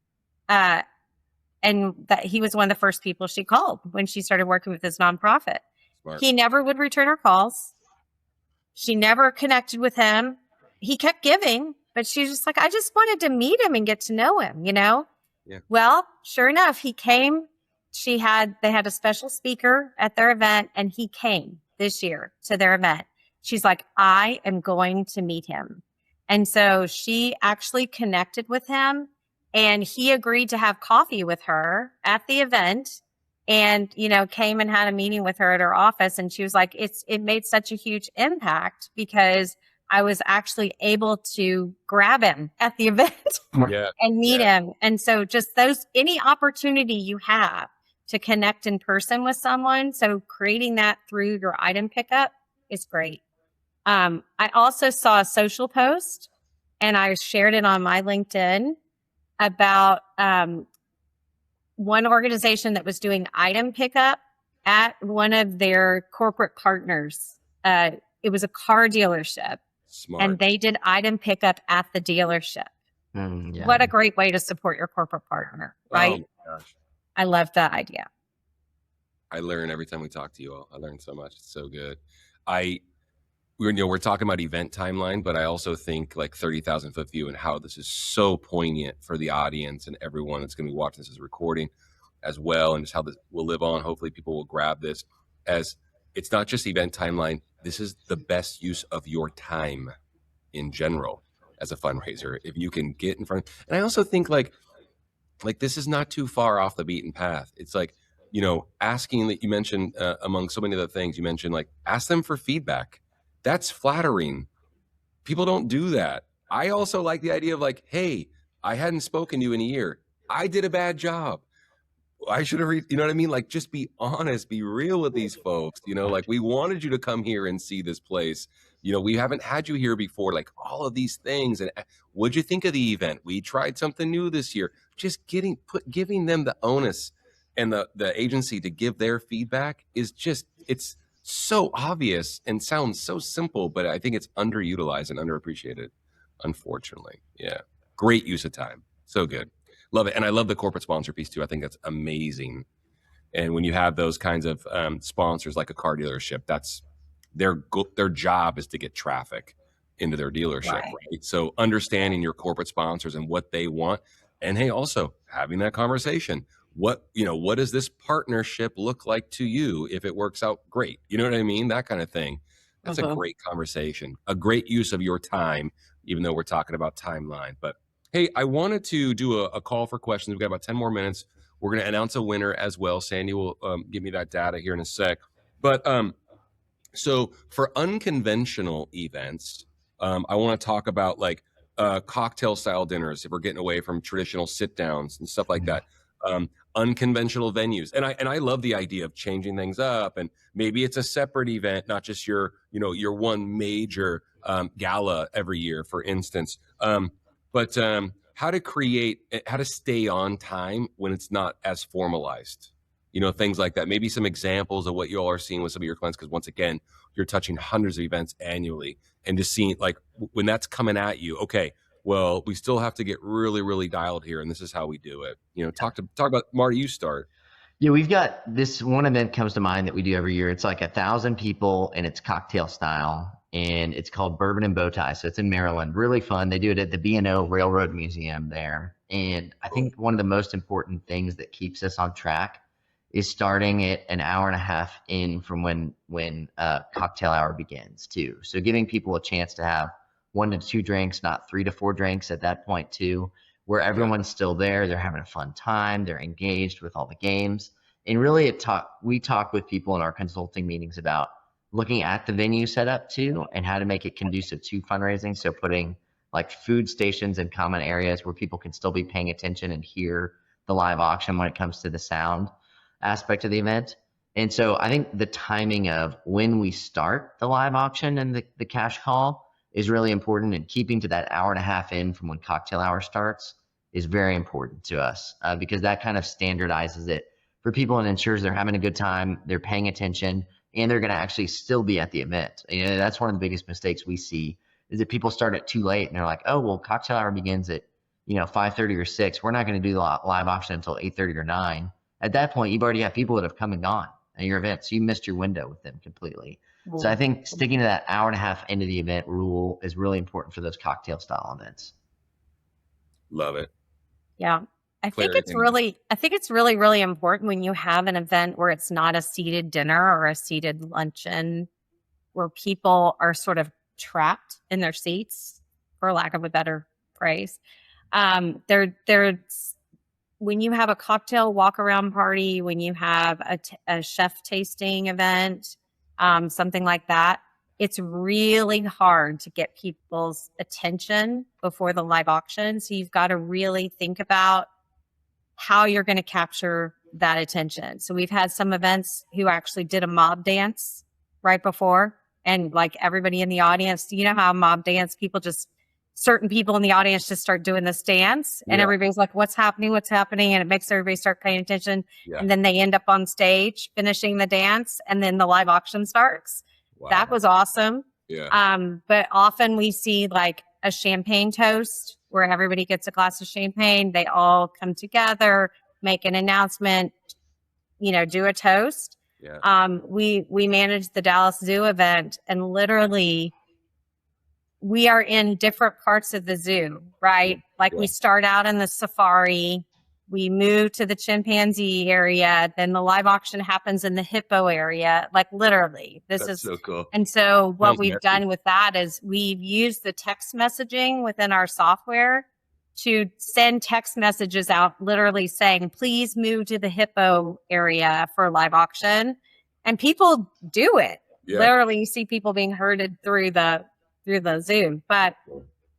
And that he was one of the first people she called when she started working with this nonprofit. Smart. He never would return her calls. She never connected with him. He kept giving, but she's just like, I just wanted to meet him and get to know him, Yeah. Well, sure enough, he came. They had a special speaker at their event, and he came this year to their event. She's like, I am going to meet him. And so she actually connected with him, and he agreed to have coffee with her at the event, and, came and had a meeting with her at her office. And she was like, it made such a huge impact because I was actually able to grab him at the event Yeah. and meet him. And so just any opportunity you have to connect in person with someone. So creating that through your item pickup is great. I also saw a social post and I shared it on my LinkedIn about one organization that was doing item pickup at one of their corporate partners. It was a car dealership. Smart. And they did item pickup at the dealership. Yeah. What a great way to support your corporate partner, right? Oh my gosh. I love that idea. I learn every time we talk to you all. I learn so much. It's so good. We're talking about event timeline, but I also think like 30,000 foot view and how this is so poignant for the audience and everyone that's going to be watching this as a recording as well, and just how this will live on. Hopefully people will grab this as it's not just event timeline. This is the best use of your time in general as a fundraiser. If you can get in front, and I also think like this is not too far off the beaten path. It's like, asking that you mentioned among so many other things, you mentioned like ask them for feedback. That's flattering. People don't do that. I also like the idea of like, hey, I hadn't spoken to you in a year. I did a bad job. I should have, you know what I mean? Like, just be honest, be real with these folks. Like we wanted you to come here and see this place. We haven't had you here before, like all of these things. And what'd you think of the event? We tried something new this year. Just giving them the onus and the agency to give their feedback is just, it's so obvious and sounds so simple, but I think it's underutilized and underappreciated, unfortunately. Yeah. Great use of time. So good. Love it. And I love the corporate sponsor piece too. I think that's amazing. And when you have those kinds of sponsors like a car dealership, that's their job is to get traffic into their dealership, right? So understanding your corporate sponsors and what they want. And hey, also having that conversation. What does this partnership look like to you if it works out great? You know what I mean? That kind of thing. That's a great conversation, a great use of your time, even though we're talking about timeline. But hey, I wanted to do a call for questions. We've got about 10 more minutes. We're going to announce a winner as well. Sandy will give me that data here in a sec. But so for unconventional events, I want to talk about like cocktail style dinners if we're getting away from traditional sit downs and stuff like that. Unconventional venues. And I love the idea of changing things up, and maybe it's a separate event, not just your one major gala every year, for instance. But how to stay on time when it's not as formalized, things like that. Maybe some examples of what you all are seeing with some of your clients, because once again, you're touching hundreds of events annually, and just seeing like when that's coming at you, okay, well, we still have to get really, really dialed here, and this is how we do it. Talk about Marty. You start. Yeah, we've got this one event comes to mind that we do every year. It's like 1,000 people and it's cocktail style, and it's called Bourbon and Bowtie. So it's in Maryland. Really fun. They do it at the B&O Railroad Museum there. And I think one of the most important things that keeps us on track is starting it an hour and a half in from when cocktail hour begins too. So giving people a chance to have 1 to 2 drinks, not 3 to 4 drinks at that point too, where everyone's still there. They're having a fun time. They're engaged with all the games. And really we talk with people in our consulting meetings about looking at the venue setup too, and how to make it conducive to fundraising. So putting like food stations in common areas where people can still be paying attention and hear the live auction when it comes to the sound aspect of the event. And so I think the timing of when we start the live auction and the cash call is really important, and keeping to that hour and a half in from when cocktail hour starts is very important to us, because that kind of standardizes it for people and ensures they're having a good time, they're paying attention, and they're going to actually still be at the event. That's one of the biggest mistakes we see, is that people start it too late and they're like, oh, well, cocktail hour begins at 5:30 or 6. We're not going to do the live auction until 8:30 or 9. At that point, you've already had people that have come and gone at your event, so you missed your window with them completely. So I think sticking to that hour and a half into the event rule is really important for those cocktail style events. Love it. Yeah. I think it's really, really important when you have an event where it's not a seated dinner or a seated luncheon, where people are sort of trapped in their seats, for lack of a better phrase. When you have a cocktail walk around party, when you have a chef tasting event, something like that, it's really hard to get people's attention before the live auction. So you've got to really think about how you're going to capture that attention. So we've had some events who actually did a mob dance right before, and like everybody in the audience, you know how mob dance people just, certain people in the audience just start doing this dance, and everybody's like, what's happening? And it makes everybody start paying attention. And then they end up on stage finishing the dance, and then the live auction starts. Wow. That was awesome. But often we see like a champagne toast where everybody gets a glass of champagne. They all come together, make an announcement, do a toast. We managed the Dallas Zoo event, and literally we are in different parts of the zoo, right? Like we start out in the safari, we move to the chimpanzee area, then the live auction happens in the hippo area. Like literally, this is so cool. And so what we've done with that is we've used the text messaging within our software to send text messages out, literally saying, please move to the hippo area for live auction. And people do it. Literally, you see people being herded through the Zoom, but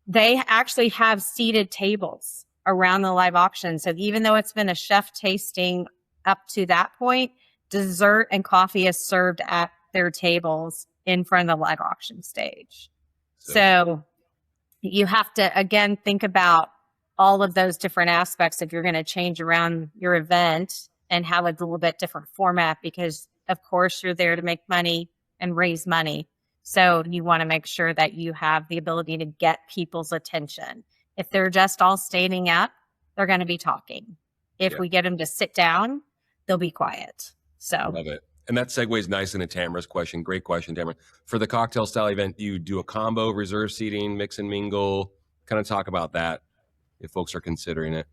they actually have seated tables around the live auction. So even though it's been a chef tasting up to that point, dessert and coffee is served at their tables in front of the live auction stage. So you have to, again, think about all of those different aspects if you're going to change around your event and have a little bit different format, because of course you're there to make money and raise money. So you want to make sure that you have the ability to get people's attention. If they're just all standing up, they're going to be talking. If we get them to sit down, they'll be quiet. So love it. And that segues nice into Tamara's question. Great question, Tamara. For the cocktail style event, you do a combo, reserve seating, mix and mingle. Kind of talk about that if folks are considering it.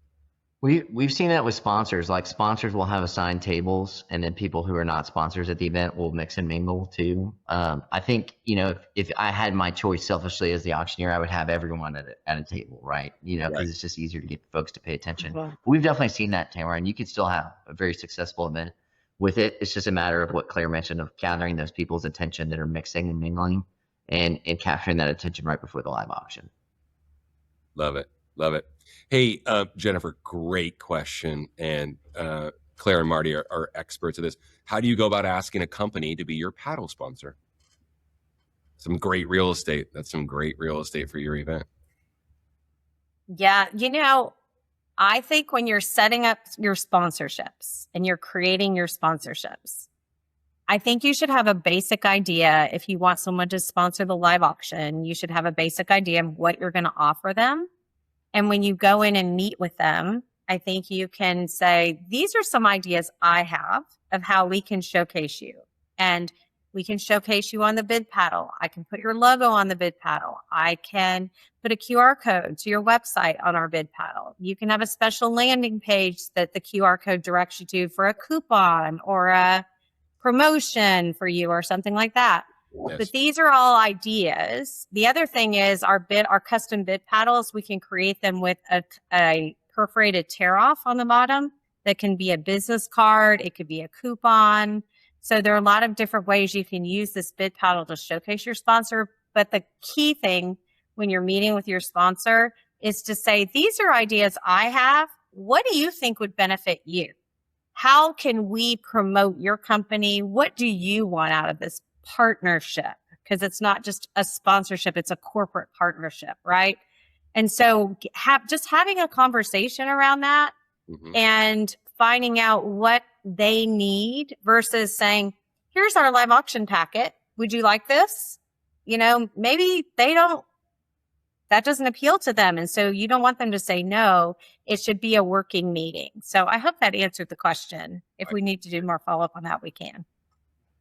We've seen that with sponsors. Like sponsors will have assigned tables, and then people who are not sponsors at the event will mix and mingle too. I think, if I had my choice selfishly as the auctioneer, I would have everyone at a table, right? Because it's just easier to get folks to pay attention. But we've definitely seen that, Tamara, and you can still have a very successful event with it. It's just a matter of what Claire mentioned of gathering those people's attention that are mixing and mingling and capturing that attention right before the live auction. Love it. Love it. Hey, Jennifer, great question. And Claire and Marty are experts at this. How do you go about asking a company to be your paddle sponsor? Some great real estate. That's some great real estate for your event. Yeah. I think when you're setting up your sponsorships and you're creating your sponsorships, I think you should have a basic idea. If you want someone to sponsor the live auction, you should have a basic idea of what you're going to offer them. And when you go in and meet with them, I think you can say, these are some ideas I have of how we can showcase you. And we can showcase you on the bid paddle. I can put your logo on the bid paddle. I can put a QR code to your website on our bid paddle. You can have a special landing page that the QR code directs you to for a coupon or a promotion for you or something like that. Yes. But these are all ideas. The other thing is our custom bid paddles, we can create them with a perforated tear-off on the bottom that can be a business card. It could be a coupon. So there are a lot of different ways you can use this bid paddle to showcase your sponsor. But the key thing when you're meeting with your sponsor is to say, these are ideas I have. What do you think would benefit you? How can we promote your company? What do you want out of this partnership? Because it's not just a sponsorship, it's a corporate partnership, right? And so having a conversation around that and finding out what they need versus saying, here's our live auction packet. Would you like this? Maybe that doesn't appeal to them. And so you don't want them to say no. It should be a working meeting. So I hope that answered the question. If we need to do more follow-up on that, we can.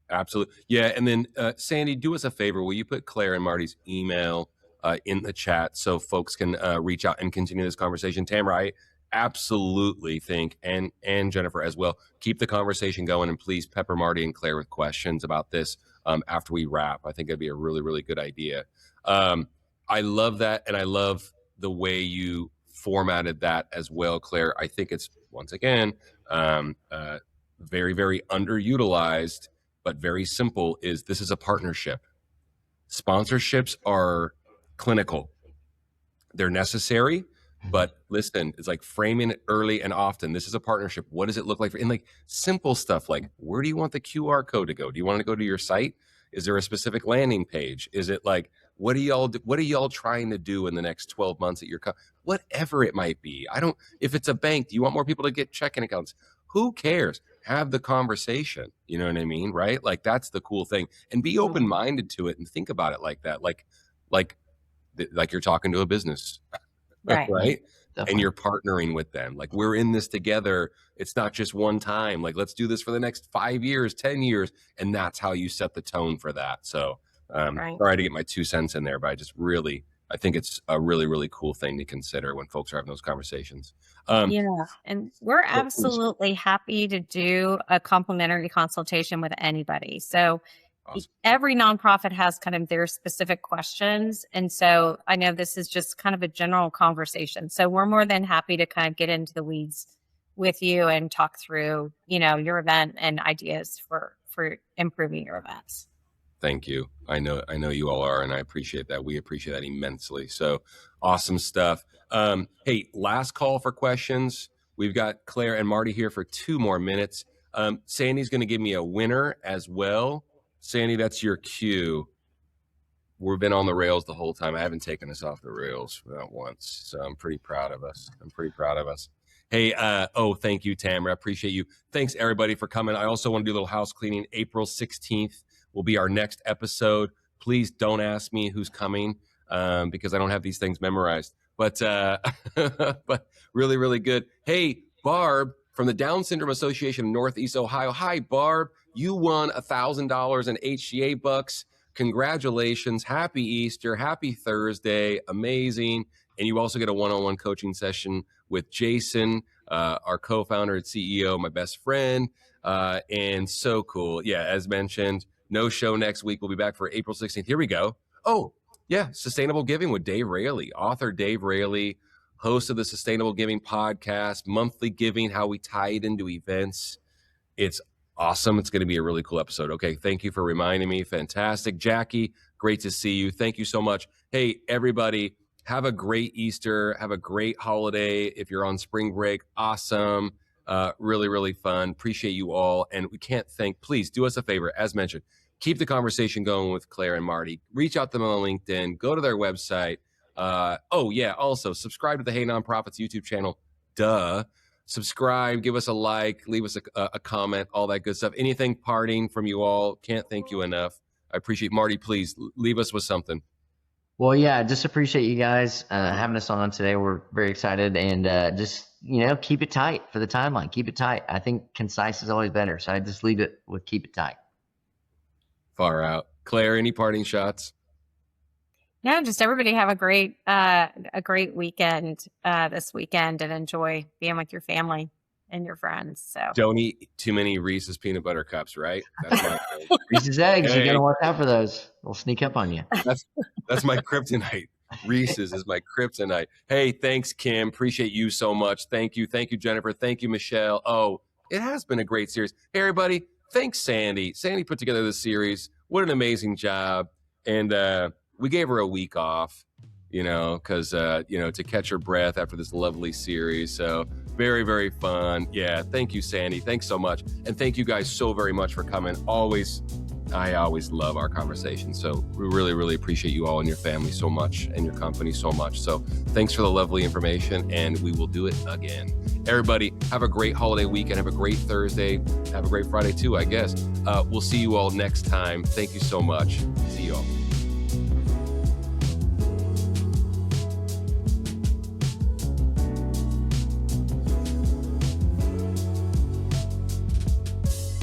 Absolutely. Yeah. And then Sandy, do us a favor. Will you put Claire and Marty's email in the chat so folks can reach out and continue this conversation? Tamara, I absolutely think, and Jennifer as well, keep the conversation going, and please pepper Marty and Claire with questions about this after we wrap. I think it'd be a really, really good idea. I love that. And I love the way you formatted that as well, Claire. I think it's, once again, very, very underutilized, but very simple. This is a partnership. Sponsorships are clinical. They're necessary, but listen, it's like framing it early and often. This is a partnership. What does it look like? And like simple stuff like, where do you want the QR code to go? Do you want to go to your site? Is there a specific landing page? Is it like, what are y'all trying to do in the next 12 months at your whatever it might be? If it's a bank, do you want more people to get checking accounts? Who cares? Have the conversation. You know what I mean? Right? Like that's the cool thing. And be open-minded to it and think about it like that. Like you're talking to a business, Right. right? Definitely. And you're partnering with them. Like we're in this together. It's not just one time. Like let's do this for the next 5 years, 10 years. And that's how you set the tone for that. So sorry to get my 2 cents in there, but I think it's a really, really cool thing to consider when folks are having those conversations. And we're absolutely happy to do a complimentary consultation with anybody. So Awesome. Every nonprofit has kind of their specific questions. And so I know this is just kind of a general conversation. So we're more than happy to kind of get into the weeds with you and talk through, your event and ideas for improving your events. Thank you. I know you all are, and I appreciate that. We appreciate that immensely. So awesome stuff. Hey, last call for questions. We've got Claire and Marty here for 2 more minutes. Sandy's going to give me a winner as well. Sandy, that's your cue. We've been on the rails the whole time. I haven't taken us off the rails not once. So I'm pretty proud of us. Hey, thank you, Tamara. Appreciate you. Thanks, everybody, for coming. I also want to do a little house cleaning. April 16th will be our next episode. Please don't ask me who's coming because I don't have these things memorized. But really, really good. Hey, Barb from the Down Syndrome Association of Northeast Ohio. Hi, Barb. You won $1,000 in HGA bucks. Congratulations. Happy Easter. Happy Thursday. Amazing. And you also get a one-on-one coaching session with Jason, our co-founder and CEO, my best friend. And so cool. Yeah, as mentioned, no show next week. We'll be back for April 16th. Here we go. Oh, yeah. Sustainable Giving with Dave Raley, author Dave Raley, host of the Sustainable Giving podcast, monthly giving, how we tie it into events. It's awesome. It's going to be a really cool episode. Okay. Thank you for reminding me. Fantastic. Jackie, great to see you. Thank you so much. Hey, everybody, have a great Easter. Have a great holiday. If you're on spring break, awesome. Really, really fun. Appreciate you all. And we can't please do us a favor. As mentioned, keep the conversation going with Claire and Marty. Reach out to them on LinkedIn. Go to their website. Also subscribe to the Hey Nonprofits YouTube channel. Subscribe, give us a like, leave us a comment, all that good stuff. Anything parting from you all? Can't thank you enough. I appreciate Marty. Please leave us with something. Well, yeah, just appreciate you guys having us on today. We're very excited, and just keep it tight for the timeline. Keep it tight. I think concise is always better, so I just leave it with keep it tight. Far out. Claire, any parting shots? Yeah, just everybody have a great weekend this weekend and enjoy being with your family and your friends. So don't eat too many Reese's peanut butter cups, right? That's my Reese's eggs. Hey. You gotta watch out for those. They'll sneak up on you. That's my kryptonite. Reese's is my kryptonite. Hey, thanks, Kim. Appreciate you so much. Thank you, Jennifer. Thank you, Michelle. Oh, it has been a great series. Hey, everybody. Thanks, Sandy. Sandy put together this series. What an amazing job. And we gave her a week off, because, to catch her breath after this lovely series. So very, very fun. Yeah. Thank you, Sandy. Thanks so much. And thank you guys so very much for coming. I always love our conversation. So we really, really appreciate you all and your family so much and your company so much. So thanks for the lovely information, and we will do it again. Everybody, have a great holiday weekend. Have a great Thursday. Have a great Friday too, I guess. We'll see you all next time. Thank you so much. See you all.